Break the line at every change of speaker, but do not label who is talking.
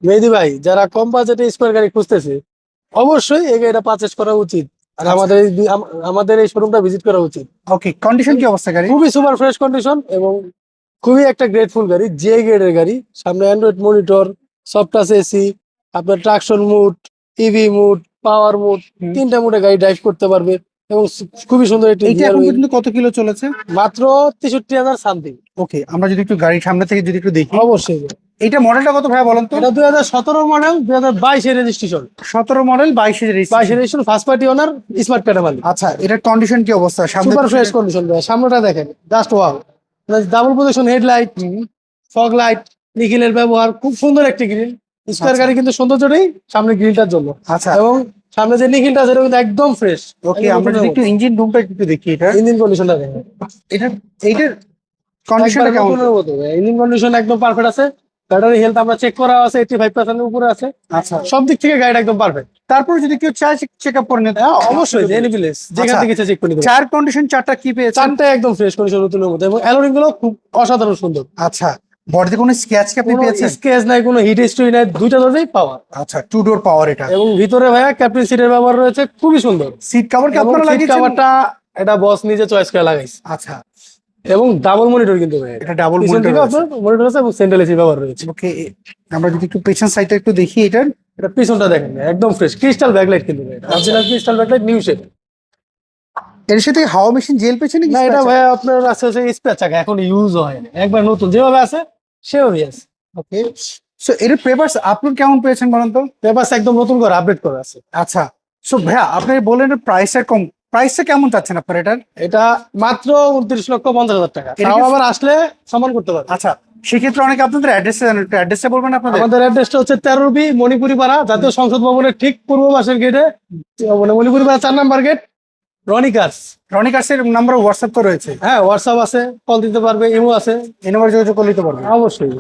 মেহেদী ভাই, যারা কম বাজেটে স্কোয়ার গাড়ি খুঁজতেছে অবশ্যই এই গাড়িটা পারচেজ করা উচিত। আর
আচ্ছা।
আমাদের এই শোরুমটা ভিজিট করা উচিত।
ওকে, কন্ডিশন কি অবস্থা গাড়ি?
খুবই সুপার ফ্রেশ কন্ডিশন এবং খুবই একটা গ্রেটফুল গাড়ি, যে গ্রেডের গাড়ি। সামনে Android monitor, soft touch AC, আপনার ট্রাকশন মুড, ইভি মুড, পাওয়ার মুড,
হুম।
তিনটা মুডে গাড়ি ড্রাইভ করতে পারবে এবং খুবই সুন্দর একটি
এইটা
গিয়ার
এখন
হুইল।
পর্যন্ত কত কিলো চলেছে?
মাত্র 63,000 সামথিং।
ওকে, আমরা যদি একটু গাড়ির সামনে থেকে যদি একটু দেখি,
অবশ্যই
এইটা মডেলটা কত ভাই বলেন তো?
এটা 2017 model, 2022 registration.
17 model, 22
22
registration.
Registration, first party owner, smart card মালিক।
আচ্ছা, এটার কন্ডিশন কি অবস্থা? সামনে
সুপার ফ্রেশ কন্ডিশন ভাই, সামনেটা দেখেন just wow. Double position headlight, fog light, নিখিলের ব্যবহার, খুব সুন্দর একটি গ্রিল। স্কোয়ার
আচ্ছা।
গাড়ি কিন্তু সৌন্দর্যটাই সামনে গ্রিলটার জন্য।
আচ্ছা,
এবং সামনে যে নিখিলটা আছে এটা কিন্তু একদম ফ্রেশ।
ওকে, আমরা যদি একটু ইঞ্জিন রুমটা একটু দেখি, এটা
ইঞ্জিন কন্ডিশনটা দেখেন
এটা এইটার কন্ডিশনটা কেমন?
ইঞ্জিন কন্ডিশন একদম পারফেক্ট আছে। ব্যাটারি হেলথ আমরা চেক করা আছে, 85% এর উপরে আছে।
আচ্ছা,
সব দিক থেকে গাড়িটা একদম পারফেক্ট।
তারপরে যদি কেউ চায় চেক আপ করে নিতে,
অবশ্যই এনিপ্লেস যেখান
আচ্ছা।
থেকে চেক করে নিতে পারবে।
চার কন্ডিশন চারটা কি পেয়েছেন?
চারটা একদম ফ্রেশ কন্ডিশন নতুনের মধ্যে এবং অ্যালোরিং গুলো খুব অসাধারণ সুন্দর।
আচ্ছা, বডিতে কোনো স্ক্র্যাচ কি আপনি
কোনো
পেয়েছেন?
স্কেচ নাই, কোনো হিট হিস্ট্রি নাই, দুইটা দরজাই পাওয়ার।
আচ্ছা, 2 ডোর পাওয়ার এটা।
এবং ভিতরে ভাইয়া ক্যাপ্টেন সিটের ব্যবহার রয়েছে, খুবই সুন্দর।
সিট কভার কি
এবং
আপনারা
সিট
লাগিয়েছেন?
কভারটা এটা বস নিজে চয়েস করে লাগাইছে।
আচ্ছা,
এবং ডাবল মনিটর কিন্তু ভাই,
এটা ডাবল
পিছন
মনিটর
থেকে আপনার মনিটর আছে এবং সেন্ট্রাল এসি ব্যবহার রয়েছে।
ওকে, আমরা যদি একটু পেছন সাইডটা একটু দেখি এটার।
এটা পিছনটা দেখেন একদম ফ্রেশ ক্রিস্টাল ব্যাকলাইট কিন্তু ভাই, original crystal backlight new shape.
এর সাথে হাওয়া মেশিন জেল পেছনে কি
না, এটা
scratch
ভাই আপনার আছে হচ্ছে স্পেয়ার চাকা, এখন ইউজ হয় না, একবার নতুন যেভাবে আছে সেভাবেই আছে।
ওকে, সো এর পেপারস আপলোড কেমন পেয়েছেন বলেন তো?
পেপারস একদম নতুন করে আপডেট করা আছে।
আচ্ছা, সো ভাইয়া আপনি বললেন প্রাইসটা কম, প্রাইসটা কেমন চাচ্ছেন আপনার এটার?
এটা মাত্র 29,50,000 টাকা,
এটা
তাও
কি-
আবার আসলে সমান করতে পারবে।
আচ্ছা, সেক্ষেত্রে অনেকে আপনাদের অ্যাড্রেসটা জানেন, একটু অ্যাড্রেসটা বলবেন আপনাদের?
আমাদের অ্যাড্রেসটা হচ্ছে 13B মণিপুরি পাড়া, জাতীয় সংসদ ভবনের ঠিক পূর্ব পাশের গেটে, মানে মণিপুরি পাড়া 4 নাম্বার গেট, রনি কার্স।
রনি কার্সের নাম্বার হোয়াটসঅ্যাপ তো রয়েছে,
হ্যাঁ, হোয়াটসঅ্যাপ আছে, কল দিতে পারবে, ইমো আছে।
এই নাম্বার যোগাযোগ করে নিতে পারবেন।
অবশ্যই।